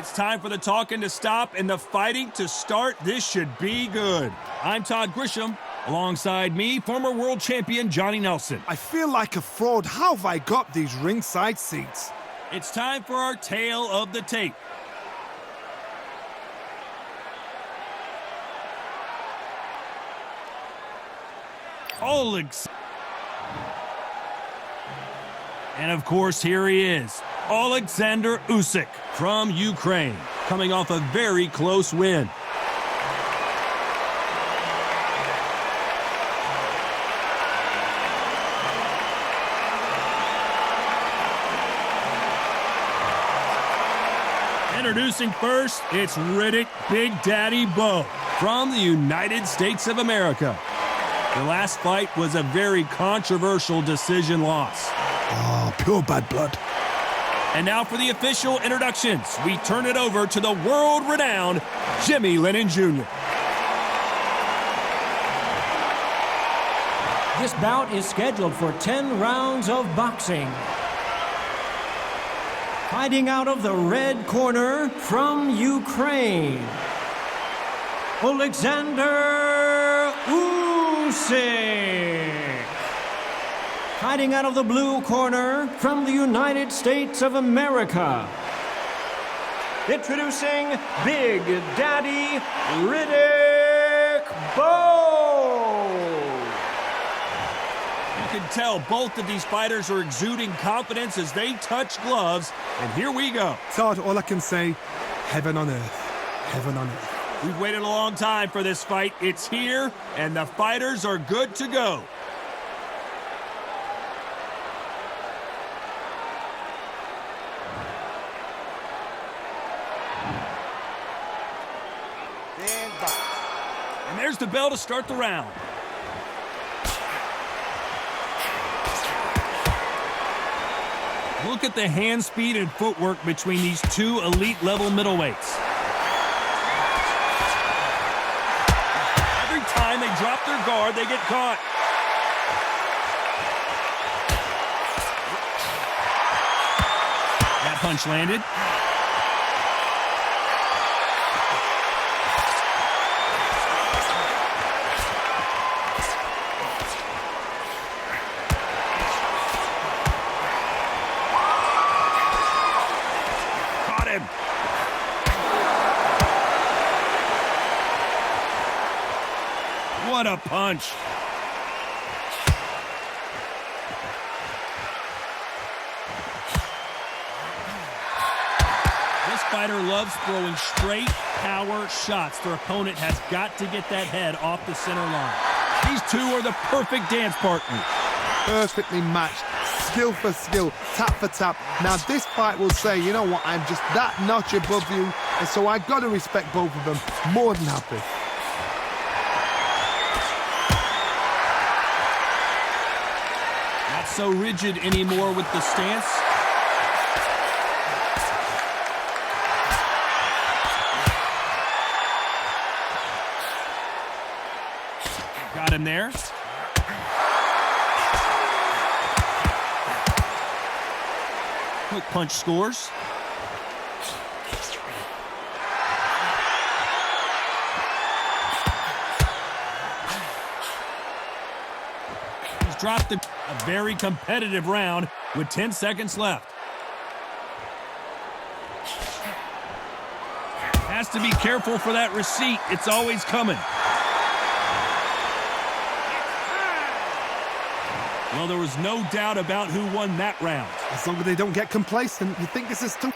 It's time for the talking to stop and the fighting to start. This should be good. I'm Todd Grisham. Alongside me, former world champion Johnny Nelson. I feel like a fraud. How have I got these ringside seats? It's time for our tale of the tape. Oleksandr. And of course, here he is, Oleksandr Usyk from Ukraine, coming off a very close win. Introducing first, it's Riddick Big Daddy Bowe from the United States of America. The last fight was a very controversial decision loss. Oh, pure bad blood. And now for the official introductions, we turn it over to the world-renowned Jimmy Lennon Jr. This bout is scheduled for 10 rounds of boxing. Fighting out of the red corner from Ukraine, Oleksandr Usyk. Fighting out of the blue corner from the United States of America, introducing Big Daddy Riddick Bowe. You can tell both of these fighters are exuding confidence as they touch gloves, and here we go. Todd, all I can say, heaven on earth. Heaven on earth. We've waited a long time for this fight. It's here, and the fighters are good to go. And there's the bell to start the round. Look at the hand speed and footwork between these two elite-level middleweights. Every time they drop their guard, they get caught. That punch landed. What a punch. This fighter loves throwing straight power shots. Their opponent has got to get that head off the center line. These two are the perfect dance partners. Perfectly matched. Skill for skill, tap for tap. Now this fight will say, you know what, I'm just that notch above you, and so I've got to respect both of them. More than happy. Not so rigid anymore with the stance. Got him there. Quick punch scores. He's dropped a very competitive round with 10 seconds left. Has to be careful for that receipt. It's always coming. Well, there was no doubt about who won that round. As long as they don't get complacent, you think this is too...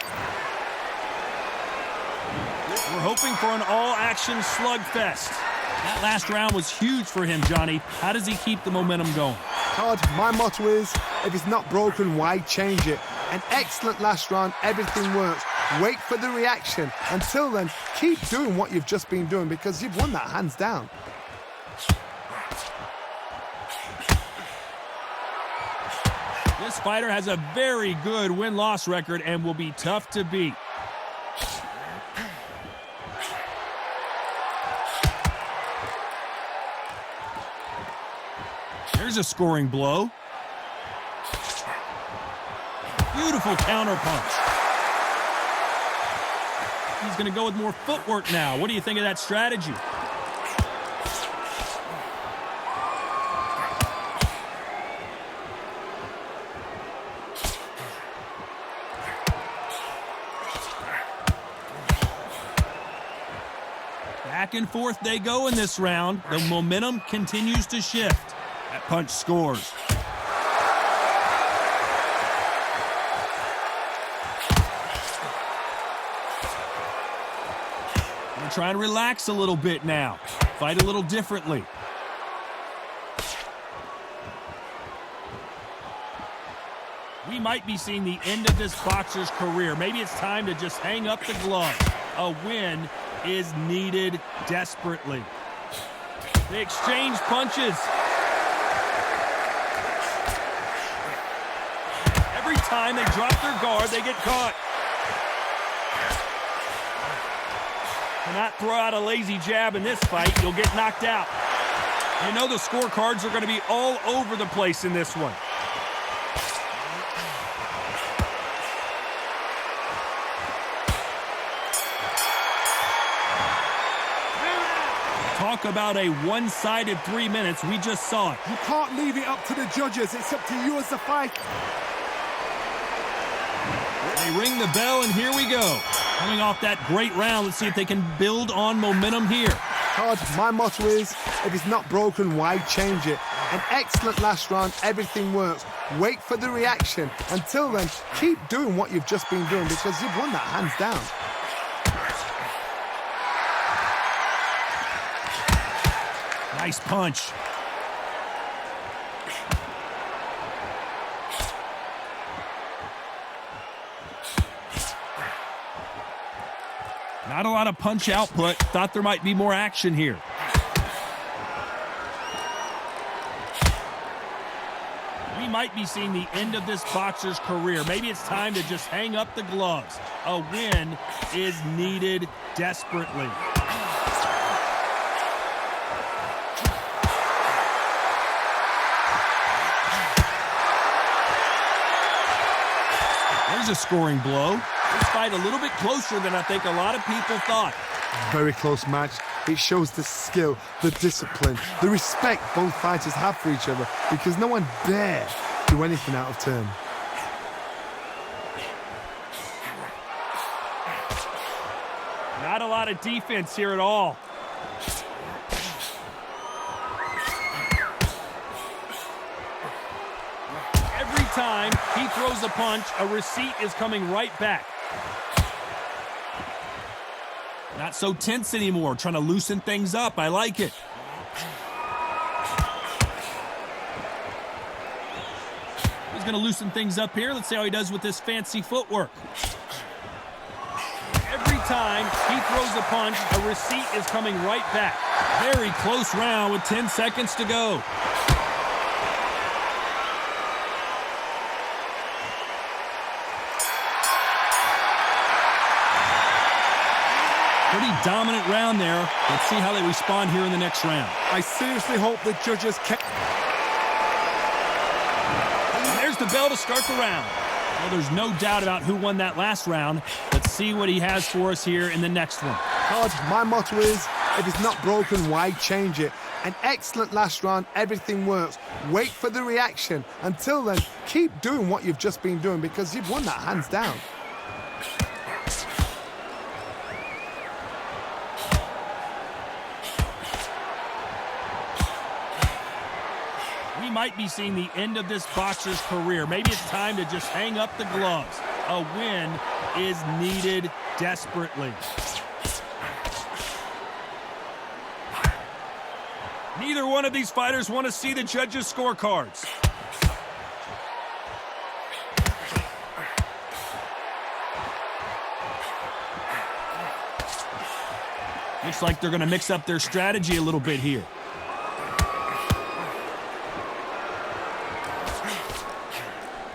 We're hoping for an all-action slugfest. That last round was huge for him, Johnny. How does he keep the momentum going? Todd, my motto is, if it's not broken, why change it? An excellent last round, everything works. Wait for the reaction. Until then, keep doing what you've just been doing because you've won that hands down. This fighter has a very good win-loss record and will be tough to beat. There's a scoring blow. Beautiful counter punch. he's going to go with more footwork now. What do you think of that strategy? Back and forth they go in this round. The momentum continues to shift. That punch scores. We're trying to relax a little bit now. Fight a little differently. We might be seeing the end of this boxer's career. Maybe it's time to just hang up the gloves. A win is needed desperately. They exchange punches. Every time they drop their guard, they get caught. Cannot throw out a lazy jab in this fight. You'll get knocked out. You know the scorecards are going to be all over the place in this one. Talk about a one-sided 3 minutes. We just saw it. You can't leave it up to the judges. It's up to you as the fighter. They ring the bell, and here we go. Coming off that great round, let's see if they can build on momentum here. Todd, my motto is, if it's not broken, why change it? An excellent last round, everything works. Wait for the reaction. Until then, keep doing what you've just been doing because you've won that hands down. Nice punch. Not a lot of punch output. Thought there might be more action here. We might be seeing the end of this boxer's career. Maybe it's time to just hang up the gloves. A win is needed desperately. There's a scoring blow. This fight a little bit closer than I think a lot of people thought. Very close match. It shows the skill, the discipline, the respect both fighters have for each other because no one dare do anything out of turn. Not a lot of defense here at all. Every time he throws a punch, a receipt is coming right back. Not so tense anymore, trying to loosen things up. I like it. He's going to loosen things up here. Let's see how he does with this fancy footwork. Every time he throws a punch, a receipt is coming right back. Very close round with 10 seconds to go. Pretty dominant round there. Let's see how they respond here in the next round. I seriously hope the judges can... And there's the bell to start the round. Well, there's no doubt about who won that last round. Let's see what he has for us here in the next one. Todd, my motto is, if it's not broken, why change it? An excellent last round, everything works. Wait for the reaction. Until then, keep doing what you've just been doing because you've won that hands down. We might be seeing the end of this boxer's career. Maybe it's time to just hang up the gloves. A win is needed desperately. Neither one of these fighters want to see the judges' scorecards. Looks like they're going to mix up their strategy a little bit here.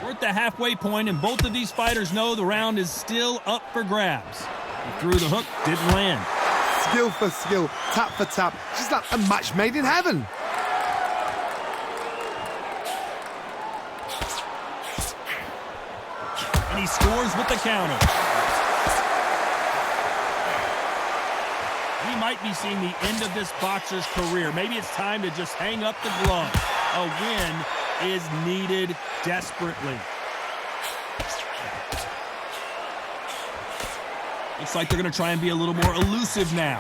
We're at the halfway point, and both of these fighters know the round is still up for grabs. He threw the hook, didn't land. Skill for skill, tap for tap. Just like a match made in heaven. And he scores with the counter. We might be seeing the end of this boxer's career. Maybe it's time to just hang up the glove. A win is needed desperately. Looks like they're going to try and be a little more elusive now.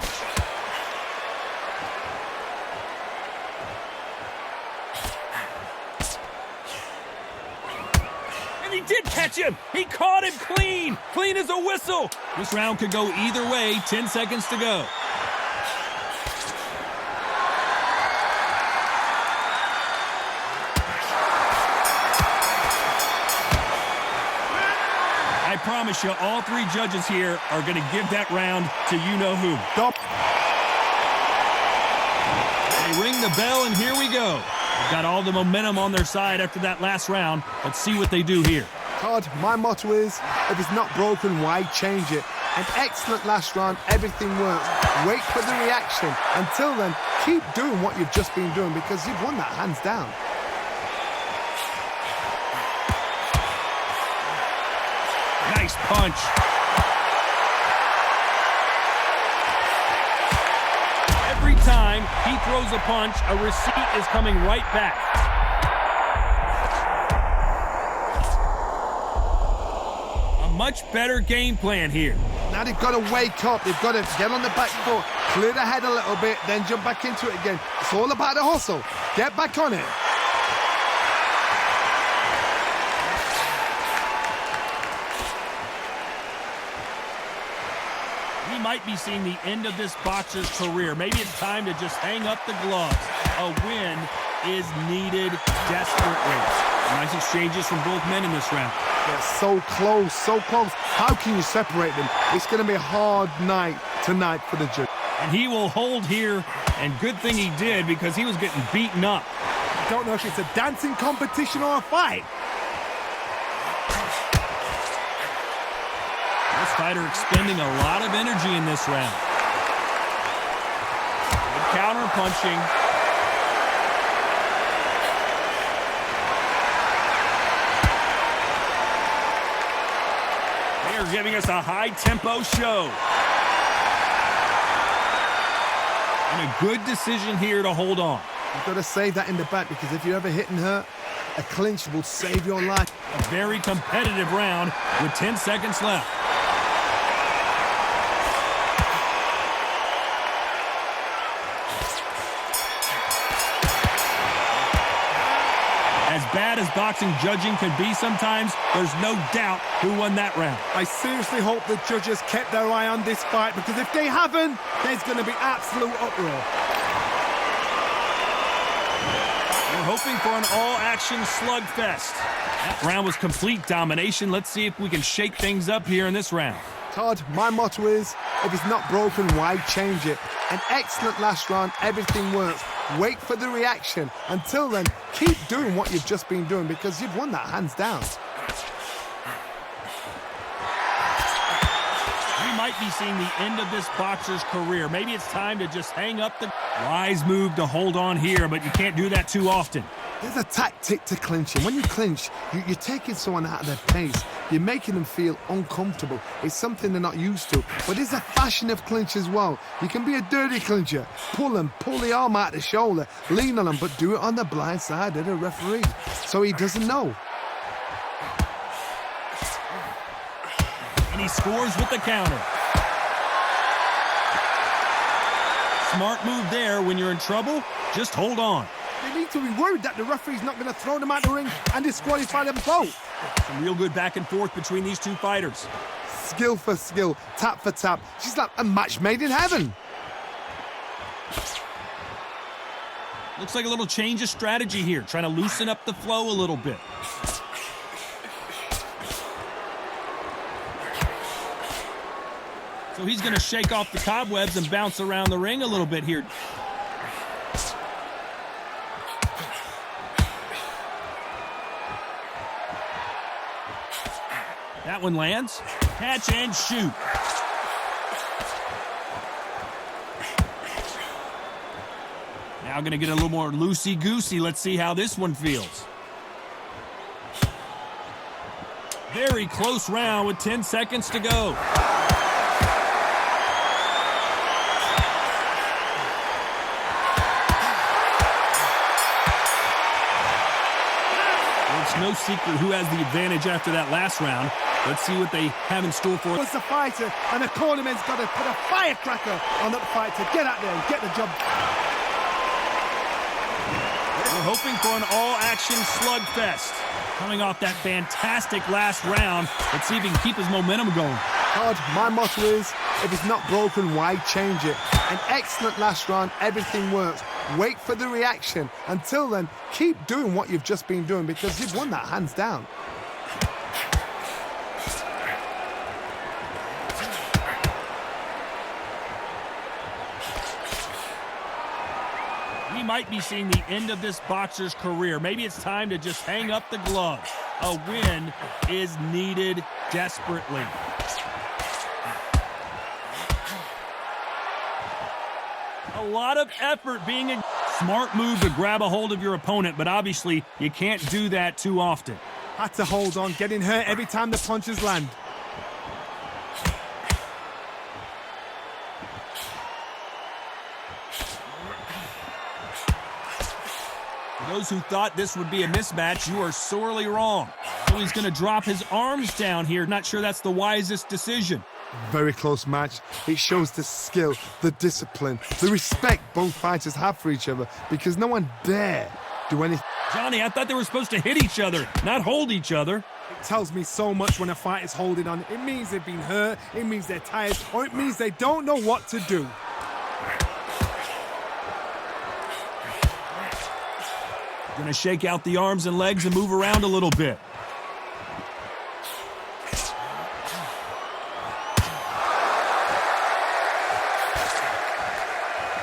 And he did catch him. He caught him clean. Clean as a whistle. This round could go either way. 10 seconds to go. I promise you, all three judges here are going to give that round to you-know-who. They ring the bell, and here we go. They've got all the momentum on their side after that last round. Let's see what they do here. Todd, my motto is, if it's not broken, why change it? An excellent last round, everything works. Wait for the reaction. Until then, keep doing what you've just been doing because you've won that hands down. Nice punch. Every time he throws a punch, a receipt is coming right back. A much better game plan here. Now they've got to wake up. They've got to get on the back foot, clear the head a little bit, then jump back into it again. It's all about the hustle. Get back on it. We might be seeing the end of this boxer's career. Maybe it's time to just hang up the gloves. A win is needed desperately. Nice exchanges from both men in this round. They're so close, so close. How can you separate them? It's going to be a hard night tonight for the judge. And he will hold here, and good thing he did because he was getting beaten up. I don't know if it's a dancing competition or a fight. This fighter expending a lot of energy in this round. Good counter punching. They are giving us a high-tempo show. And a good decision here to hold on. You've got to save that in the back because if you're ever hit and hurt, a clinch will save your life. A very competitive round with 10 seconds left. As bad as boxing judging can be sometimes, there's no doubt who won that round. I seriously hope the judges kept their eye on this fight because if they haven't, there's going to be absolute uproar. We're hoping for an all-action slugfest. That round was complete domination. Let's see if we can shake things up here in this round. Todd, my motto is, if it's not broken, why change it? An excellent last round, everything works. Wait for the reaction. Until then, keep doing what you've just been doing because you've won that hands down. We might be seeing the end of this boxer's career. Maybe it's time to just hang up the... Wise move to hold on here, but you can't do that too often. There's a tactic to clinching. When you clinch, you're taking someone out of their pace. You're making them feel uncomfortable. It's something they're not used to. But there's a fashion of clinch as well. You can be a dirty clincher. Pull the arm out the shoulder, lean on them, but do it on the blind side of the referee so he doesn't know. And he scores with the counter. Smart move there. When you're in trouble, just hold on. They need to be worried that the referee's not going to throw them out the ring and disqualify them both. Some real good back and forth between these two fighters. Skill for skill, tap for tap. She's like a match made in heaven. Looks like a little change of strategy here, trying to loosen up the flow a little bit. So he's going to shake off the cobwebs and bounce around the ring a little bit here. That one lands. Catch and shoot. Now going to get a little more loosey-goosey. Let's see how this one feels. Very close round with 10 seconds to go. no secret who has the advantage after that last round. Let's see what they have in store for us. It's the fighter, and the cornerman's got to put a firecracker on that fight to get out there and get the job. We're hoping for an all-action slugfest. Coming off that fantastic last round, let's see if he can keep his momentum going. God, my motto is, if it's not broken, why change it? An excellent last round, everything works. Wait for the reaction. Until then, keep doing what you've just been doing because you've won that hands down. We might be seeing the end of this boxer's career. Maybe it's time to just hang up the gloves. A win is needed desperately. A lot of effort being a smart move to grab a hold of your opponent, but obviously you can't do that too often. Had to hold on, getting hurt every time the punches land. For those who thought this would be a mismatch, you are sorely wrong. So he's going to drop his arms down here. Not sure that's the wisest decision. Very close match. It shows the skill, the discipline, the respect both fighters have for each other because no one dare do anything. Johnny, I thought they were supposed to hit each other, not hold each other. It tells me so much when a fight is holding on. It means they've been hurt, it means they're tired, or it means they don't know what to do. Going to shake out the arms and legs and move around a little bit.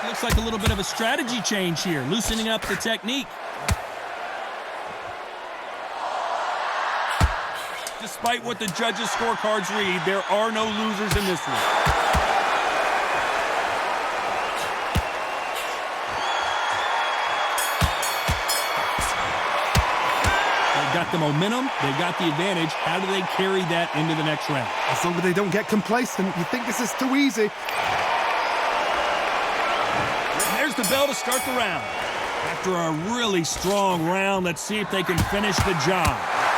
Looks like a little bit of a strategy change here, loosening up the technique. Despite what the judges' scorecards read, there are no losers in this one. Got the momentum, they got the advantage. How do they carry that into the next round? As long as they don't get complacent, you think this is too easy. And there's the bell to start the round. After a really strong round, let's see if they can finish the job.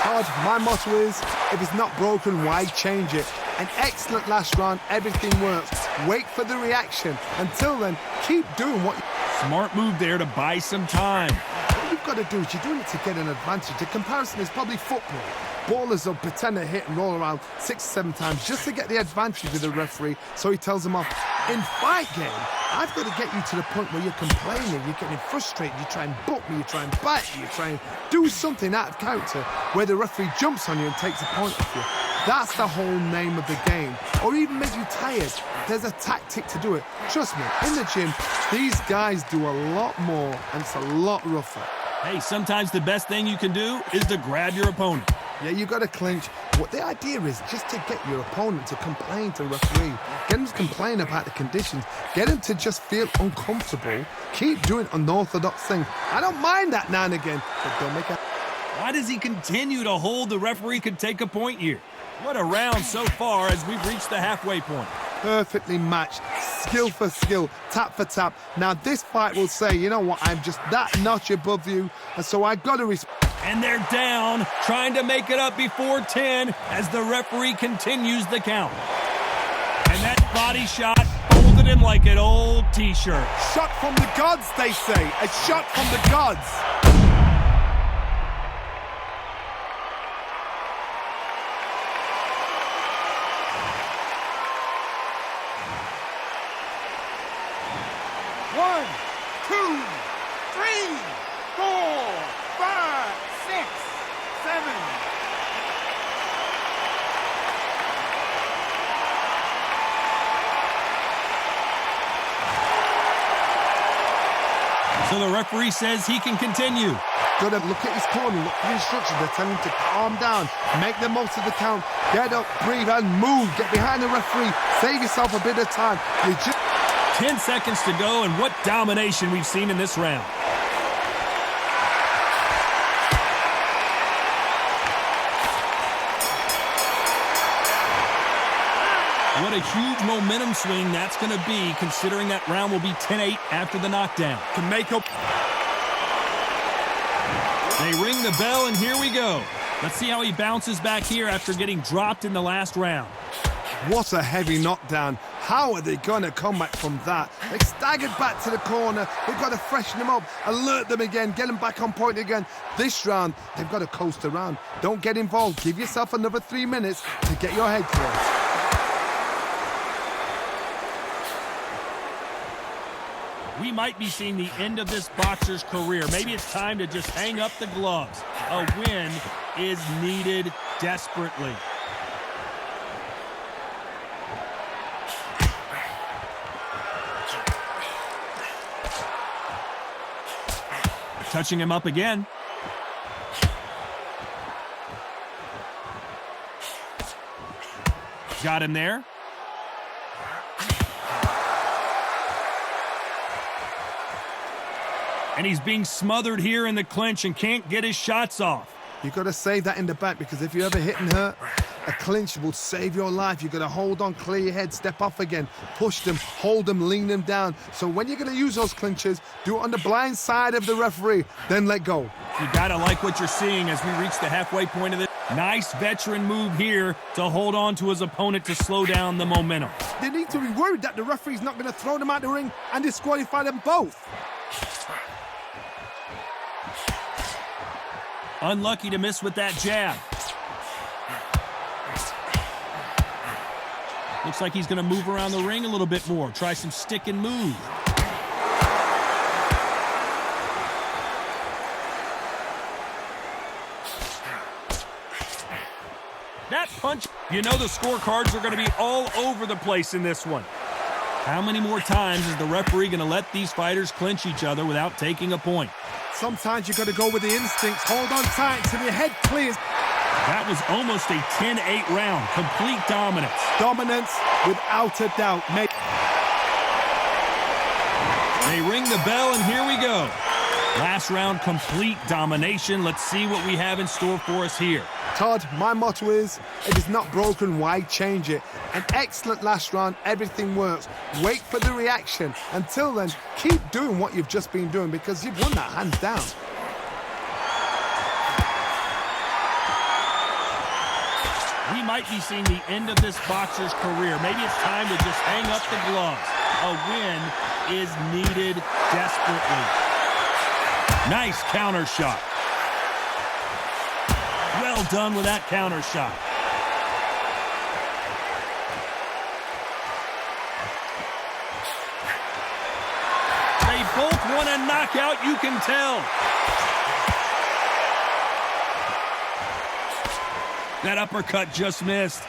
God, my motto is, if it's not broken, why change it? An excellent last round, everything works. Wait for the reaction. Until then, keep doing what you... Smart move there to buy some time. What you've got to do is you're doing it to get an advantage. The comparison is probably football. Ballers will pretend to hit and roll around 6 or 7 times just to get the advantage with the referee, so he tells them off. In fight game, I've got to get you to the point where you're complaining, you're getting frustrated, you try and butt me, you try and bite me, you try and do something out of character where the referee jumps on you and takes a point off you. That's the whole name of the game. Or even make you tired. There's a tactic to do it. Trust me, in the gym, these guys do a lot more and it's a lot rougher. Hey, sometimes the best thing you can do is to grab your opponent. Yeah, you got to clinch. What the idea is just to get your opponent to complain to the referee. Get him to complain about the conditions. Get him to just feel uncomfortable. Keep doing unorthodox things. I don't mind that now and again, but don't make it. Why does he continue to hold the referee could take a point here? What a round so far as we've reached the halfway point. Perfectly matched, skill for skill, tap for tap. Now this fight will say, you know what, I'm just that notch above you, and so I got to respect. And they're down, trying to make it up before 10 as the referee continues the count. And that body shot folded him like an old t-shirt. Shot from the gods, they say. A shot from the gods. One, two, three, 4, 5, 6, 7. So the referee says he can continue. Gotta look at his corner, look for the instructions. They're telling him to calm down, make the most of the count, get up, breathe, and move. Get behind the referee, save yourself a bit of time. You just 10 seconds to go, and what domination we've seen in this round. What a huge momentum swing that's going to be, considering that round will be 10-8 after the knockdown. can make up. They ring the bell, and here we go. Let's see how he bounces back here after getting dropped in the last round. What a heavy knockdown. How are they going to come back from that? They staggered back to the corner. They've got to freshen them up, alert them again, get them back on point again. This round, they've got to coast around. Don't get involved. Give yourself another 3 minutes to get your head clear. We might be seeing the end of this boxer's career. Maybe it's time to just hang up the gloves. A win is needed desperately. Touching him up again. Got him there. And he's being smothered here in the clinch and can't get his shots off. You've got to save that in the back, because if you're ever hit and hurt, a clinch will save your life. You've got to hold on, clear your head, step off again, push them, hold them, lean them down. So when you're going to use those clinches, do it on the blind side of the referee, then let go. You got to like what you're seeing as we reach the halfway point of this. Nice veteran move here to hold on to his opponent to slow down the momentum. They need to be worried that the referee's not going to throw them out the ring and disqualify them both. Unlucky to miss with that jab. Looks like he's going to move around the ring a little bit more. Try some stick and move. That punch, you know the scorecards are going to be all over the place in this one. How many more times is the referee going to let these fighters clinch each other without taking a point? Sometimes you got to go with the instincts. Hold on tight until your head clears. That was almost a 10-8 round. Complete dominance. Dominance without a doubt. They ring the bell, and here we go. Last round, complete domination. Let's see what we have in store for us here. Todd, my motto is, if it's not broken, why change it? An excellent last round, everything works. Wait for the reaction. Until then, keep doing what you've just been doing, because you've won that hands down. We might be seeing the end of this boxer's career. Maybe it's time to just hang up the gloves. A win is needed desperately. Nice counter shot. Well done with that counter shot. They both want a knockout, you can tell. That uppercut just missed.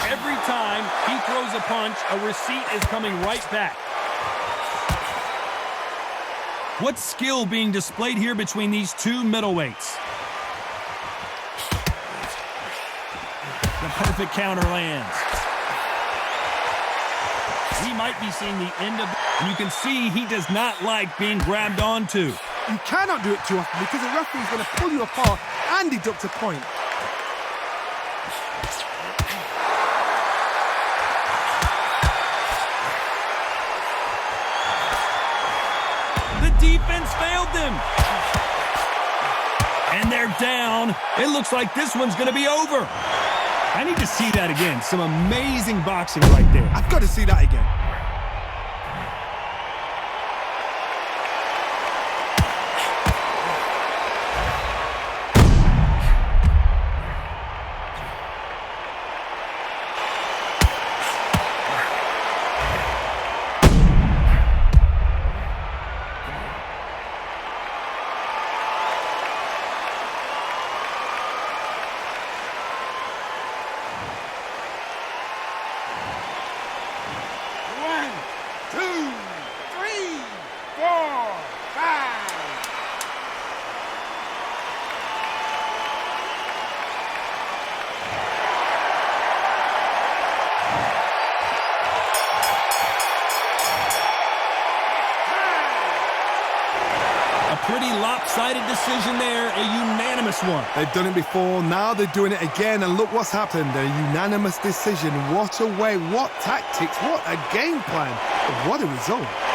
Every time he throws a punch, a receipt is coming right back. What skill being displayed here between these two middleweights? The perfect counter lands. We might be seeing the end of... And you can see he does not like being grabbed onto. You cannot do it too often, because the referee's going to pull you apart and deduct a point. The defense failed them. And they're down. It looks like this one's going to be over. I need to see that again. Some amazing boxing right there. I've got to see that again. pretty lopsided decision there, a unanimous one. They've done it before, now they're doing it again, and look what's happened. A unanimous decision. What a way, what tactics, what a game plan. What a result.